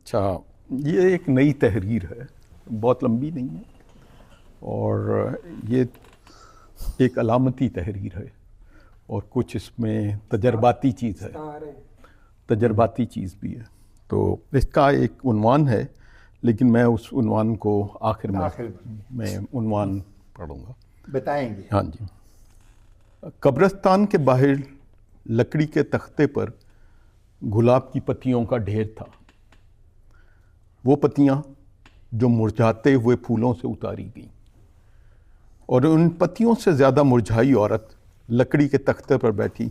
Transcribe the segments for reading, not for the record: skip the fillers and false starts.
अच्छा, ये एक नई तहरीर है, बहुत लंबी नहीं है और ये एक अलामती तहरीर है और कुछ इसमें तजर्बाती चीज़ है, तजर्बाती चीज़ भी है। तो इसका एक उन्वान है, लेकिन मैं उस उन्वान को आखिर में मैं उन्वान पढ़ूंगा, बताएंगे। हाँ जी। कब्रिस्तान के बाहर लकड़ी के तख्ते पर गुलाब की पत्तियों का ढेर था। वो पत्तियां जो मुरझाते हुए फूलों से उतारी गईं और उन पत्तियों से ज़्यादा मुरझाई औरत लकड़ी के तख्ते पर बैठी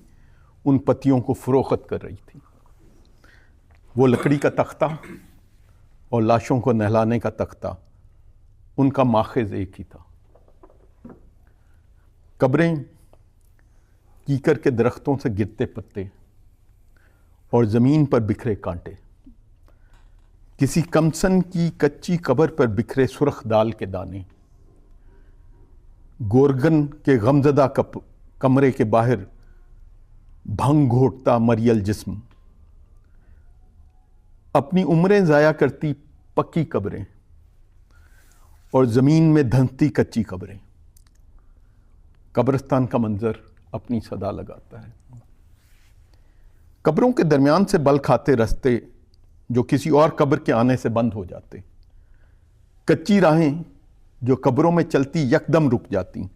उन पत्तियों को फ़रोख्त कर रही थी। वो लकड़ी का तख्ता और लाशों को नहलाने का तख्ता, उनका माखज़ एक ही था। कब्रें कीकर के दरख्तों से गिरते पत्ते और ज़मीन पर बिखरे कांटे, किसी कमसन की कच्ची कब्र पर बिखरे सुर्ख दाल के दाने, गोरगन के गमज़दा कमरे के बाहर भंग घोटता मरियल जिस्म, अपनी उम्रें ज़ाया करती पक्की कब्रें और ज़मीन में धंसती कच्ची कब्रें। कब्रिस्तान का मंजर अपनी सदा लगाता है। कब्रों के दरमियान से बल खाते रास्ते जो किसी और कब्र के आने से बंद हो जाते, कच्ची राहें जो कब्रों में चलती यकदम रुक जाती,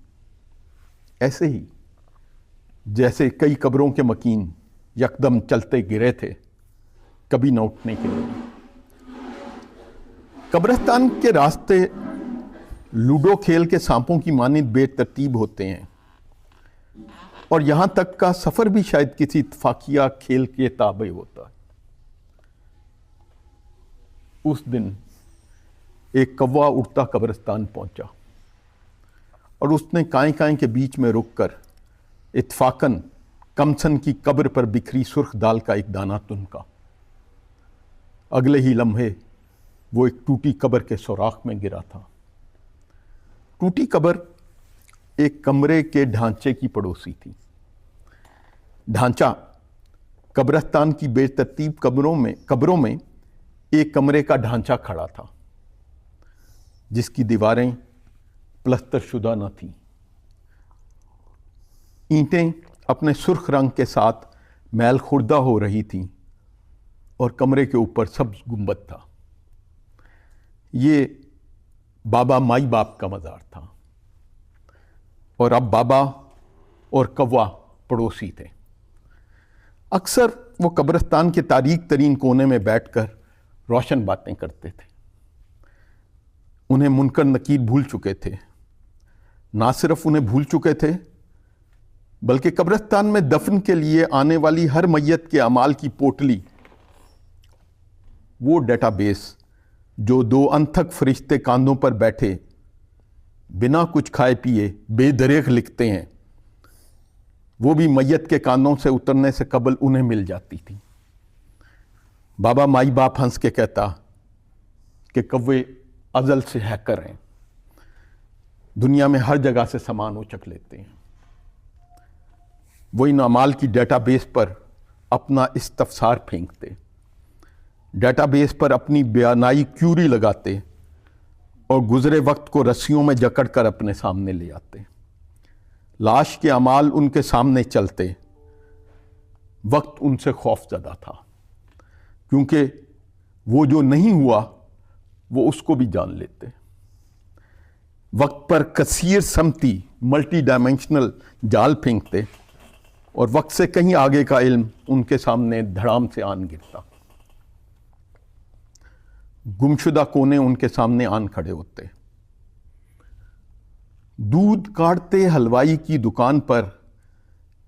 ऐसे ही जैसे कई कब्रों के मकीन यकदम चलते गिरे थे, कभी न उठने के लिए। कब्रिस्तान के रास्ते लूडो खेल के सांपों की मानिंद बेतरतीब होते हैं और यहां तक का सफर भी शायद किसी इत्तफाकिया खेल के ताबे होता है। उस दिन एक कौवा उड़ता कब्रिस्तान पहुंचा और उसने काएं काएं के बीच में रुककर इत्तफाकन कमसन की कब्र पर बिखरी सुर्ख दाल का एक दाना तुनका। अगले ही लम्हे वो एक टूटी कब्र के सुराख में गिरा था। टूटी कब्र एक कमरे के ढांचे की पड़ोसी थी। ढांचा कब्रिस्तान की बेतरतीब कब्रों में एक कमरे का ढांचा खड़ा था, जिसकी दीवारें प्लस्तर शुदा न थीं। ईंटें अपने सुर्ख रंग के साथ मैल खुर्दा हो रही थीं और कमरे के ऊपर सब्ज गुंबद था। ये बाबा माई बाप का मज़ार था और अब बाबा और कौवा पड़ोसी थे। अक्सर वो कब्रिस्तान के तारीक तरीन कोने में बैठकर रोशन बातें करते थे। उन्हें मुनकर नकीर भूल चुके थे। ना सिर्फ उन्हें भूल चुके थे, बल्कि कब्रिस्तान में दफन के लिए आने वाली हर मैयत के अमाल की पोटली, वो डेटाबेस जो दो अनथक फरिश्ते कांधों पर बैठे बिना कुछ खाए पिए बेदरेग लिखते हैं, वो भी मैयत के कांधों से उतरने से कबल उन्हें मिल जाती थी। बाबा माई बाप हंस के कहता कि कौवे अजल से हैकर हैं, दुनिया में हर जगह से सामान उचक लेते हैं। वो इन अमाल की डेटाबेस पर अपना इस्तफसार फेंकते, डेटाबेस पर अपनी बयानाई क्यूरी लगाते और गुजरे वक्त को रस्सियों में जकड़ कर अपने सामने ले आते। लाश के अमाल उनके सामने चलते। वक्त उनसे खौफजदा था, क्योंकि वो जो नहीं हुआ वो उसको भी जान लेते। वक्त पर कसीर समती मल्टी डायमेंशनल जाल फेंकते और वक्त से कहीं आगे का इल्म उनके सामने धड़ाम से आन गिरता। गुमशुदा कोने उनके सामने आन खड़े होते। दूध काटते हलवाई की दुकान पर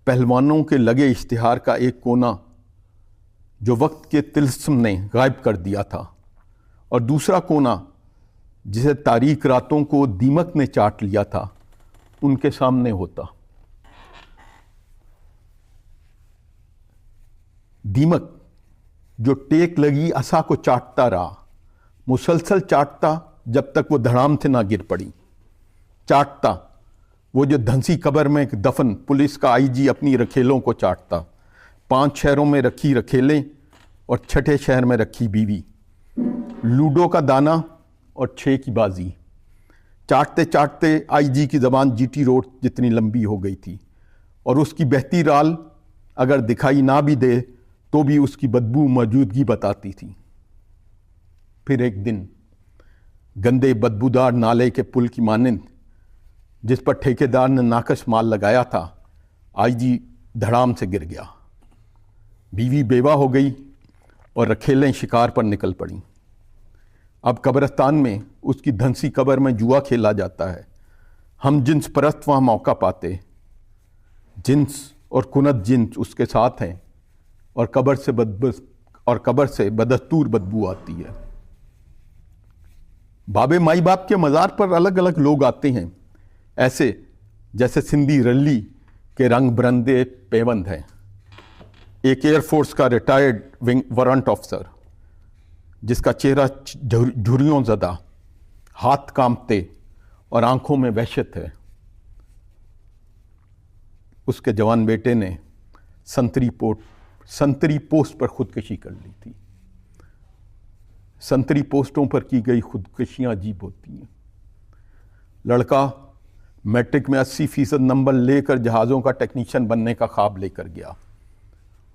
पहलवानों के लगे इश्तिहार का एक कोना जो वक्त के तिल्स्म ने गायब कर दिया था, और दूसरा कोना जिसे तारीक रातों को दीमक ने चाट लिया था, उनके सामने होता। दीमक जो टेक लगी असा को चाटता रहा, मुसलसल चाटता जब तक वो धड़ाम से ना गिर पड़ी। चाटता वो जो धंसी कब्र में दफन पुलिस का आईजी अपनी रखेलों को चाटता। 5 शहरों में रखी रखेलें और 6ठे शहर में रखी बीवी। लूडो का दाना और 6 की बाजी। चाटते चाटते आईजी की ज़बान जीटी रोड जितनी लंबी हो गई थी और उसकी बहती राल अगर दिखाई ना भी दे तो भी उसकी बदबू मौजूदगी बताती थी। फिर एक दिन गंदे बदबूदार नाले के पुल की मानिंद जिस पर ठेकेदार ने नाकश माल लगाया था, आईजी धड़ाम से गिर गया। बीवी बेवा हो गई और रखेलें शिकार पर निकल पड़ी। अब कब्रिस्तान में उसकी धंसी कब्र में जुआ खेला जाता है। हम जिन्स परस्त वहाँ मौका पाते, जिन्स और कुनत जिन्स उसके साथ हैं और कब्र से बदस्तूर बदबू आती है। बाबे माई बाप के मज़ार पर अलग अलग लोग आते हैं, ऐसे जैसे सिंधी रल्ली के रंग बरंदे पेवंद हैं। एक एयरफोर्स का रिटायर्ड विंग वारंट ऑफिसर जिसका चेहरा झुर्रियों ज़दा, हाथ कांपते और आंखों में वहशत है, उसके जवान बेटे ने संतरी पोस्ट पर खुदकुशी कर ली थी। संतरी पोस्टों पर की गई खुदकुशियां अजीब होती हैं। लड़का मैट्रिक में 80% नंबर लेकर जहाज़ों का टेक्नीशियन बनने का ख्वाब लेकर गया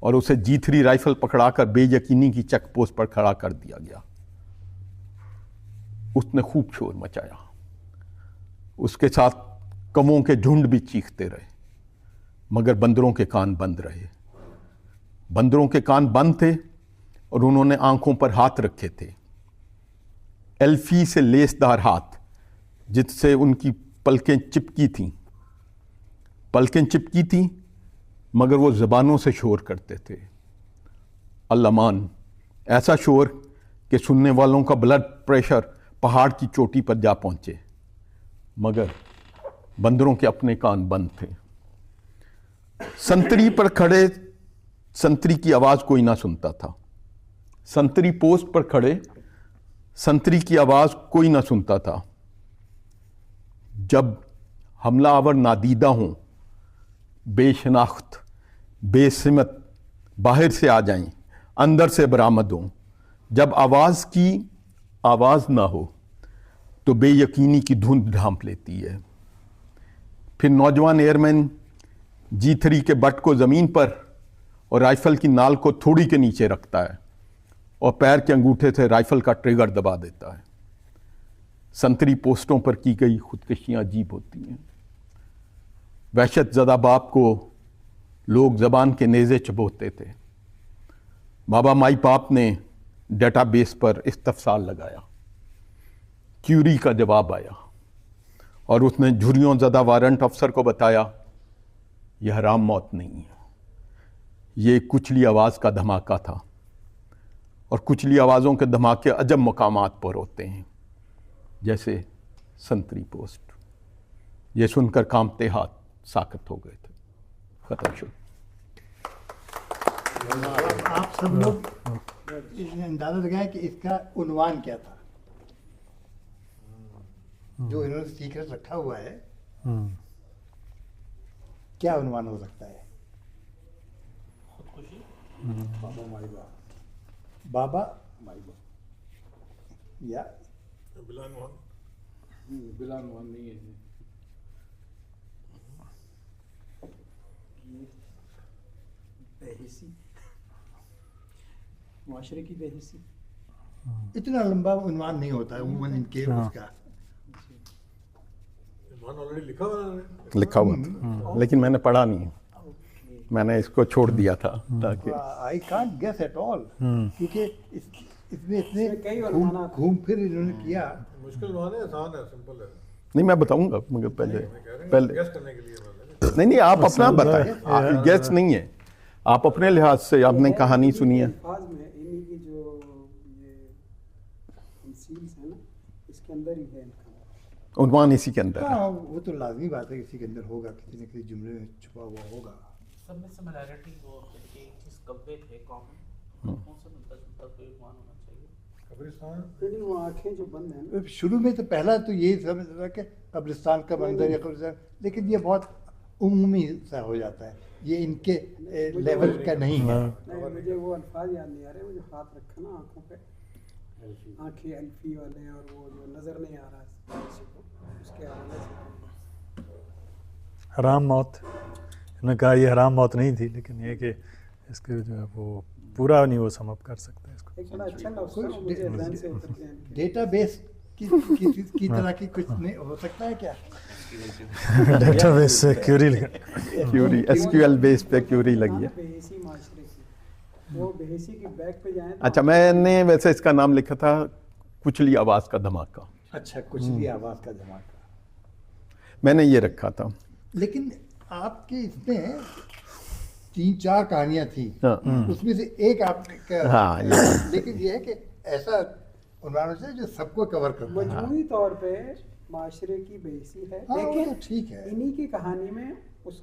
और उसे G3 राइफल पकड़ाकर बेयकीनी की चेक पोस्ट पर खड़ा कर दिया गया। उसने खूब शोर मचाया। उसके साथ कौवों के झुंड भी चीखते रहे, मगर बंदरों के कान बंद रहे। बंदरों के कान बंद थे और उन्होंने आंखों पर हाथ रखे थे, एल्फी से लेसदार हाथ जिससे उनकी पलकें चिपकी थीं, मगर वो ज़बानों से शोर करते थे। अल्लामान, ऐसा शोर कि सुनने वालों का ब्लड प्रेशर पहाड़ की चोटी पर जा पहुंचे, मगर बंदरों के अपने कान बंद थे। संतरी पर खड़े संतरी की आवाज़ कोई ना सुनता था। संतरी पोस्ट पर खड़े संतरी की आवाज़ कोई ना सुनता था। जब हमलावर नादीदा हों, बेशनाख्त, बेसिमत बाहर से आ जाएं, अंदर से बरामद हों, जब आवाज़ की आवाज़ ना हो तो बेयकीनी की धुंध ढांप लेती है। फिर नौजवान एयरमैन G3 के बट को ज़मीन पर और राइफ़ल की नाल को थोड़ी के नीचे रखता है और पैर के अंगूठे से राइफ़ल का ट्रिगर दबा देता है। संतरी पोस्टों पर की गई खुदकुशियाँ अजीब होती हैं। वहशत ज़दा बाप को लोग ज़बान के नेज़े चबोते थे। बाबा माई बाप ने डेटाबेस पर इस्तफसार लगाया। क्यूरी का जवाब आया और उसने झुर्रियों ज़दा वारंट अफसर को बताया, यह हराम मौत नहीं है, ये कुचली आवाज़ का धमाका था और कुचली आवाज़ों के धमाके अजब मकामात पर होते हैं, जैसे संतरी पोस्ट। ये सुनकर कांपते हाथ साकत हो गए थे। खत्म शुरू। आप सब लोग अंदाजा लगाएं कि इसका उन्वान क्या था, जो इन्होंने सीक्रेट रखा हुआ है, क्या उन्वान हो सकता है? बाबा माई बाप या बिलानुमान नहीं है। बेहिसी, मुआशरे की बेहिसी। इतना लंबा उन्वान नहीं होता है उन्वान इनके उसका। ऑलरेडी लिखा हुआ है, लिखा हुआ था लेकिन मैंने पढ़ा नहीं, मैंने इसको छोड़ दिया था ताकि I can't guess at all, क्योंकि इसमें इतने कई घूम फिर इन्होंने किया। मुश्किल है, आसान है, सिंपल है। नहीं, मैं बताऊंगा मगर पहले गेस करने के लिए बात है। नहीं आप अपना बताएं, गेस नहीं है, आप अपने लिहाज से आपने कहानी सुनी है। अल्फाज में इन्हीं की जो ये सील्स है ना, इसके अंदर ही है इनका उन्वान इसी के अंदर है। हाँ, वो तो लाजमी बात है, किसी के अंदर होगा, किसी न किसी जुमले में छुपा हुआ होगा। सब में सिमिलैरिटी वो एक चीज कब्बे थे कॉमन, कौन सा मिलता जुलता कोई मान होना चाहिए। कब्रिस्तान लेकिन वो आंखें जो बंद हैं ना, शुरू में तो पहला तो यही समझ रहा कि कब्रिस्तान का मंजर या कब्रिस्तान, लेकिन ये बहुत उम्मी सा हो जाता है, ये इनके लेवल का नहीं है। नहीं, मुझे वो अल्फाज याद नहीं आ रहे, वो जो हाथ रखा ना आंखों पे, आंखें अल्फी वाले और वो जो नज़र नहीं आ रहा है किसी को, उसके हवाले से हराम मौत, उन्होंने कहा ये हराम मौत नहीं थी, लेकिन ये कि इसके जो है वो पूरा नहीं वो समअप कर सकते इसको। एक बड़ा अच्छा लफ्ज़ था, मुझे ध्यान से उतर गया। डेटाबेस की तरह की कुछ नहीं हो सकता है क्या? डेटाबेस से क्यूरी क्यूरी, एसक्यूएल बेस पे क्यूरी लगी है। बेहिसी माशरे की, वो बेहिसी की बैक पे जाएं तो अच्छा, मैंने वैसे इसका नाम लिखा था कुचली आवाज़ का धमाका, अच्छा, कुछ भी आवाज़ का धमाका। मैंने ये रखा था। लेकिन आपके इसमें 3-4 कहानियां थी, हाँ। उसमें से एक आपने हाँ, लेकिन ये है कि ऐसा उन्होंने से जो सबको कवर करता है। मजमूई तौर पे माशरे की बेहिसी है, हाँ, वो लेकिन तो ठीक है। इन्हीं की कहानी में उसका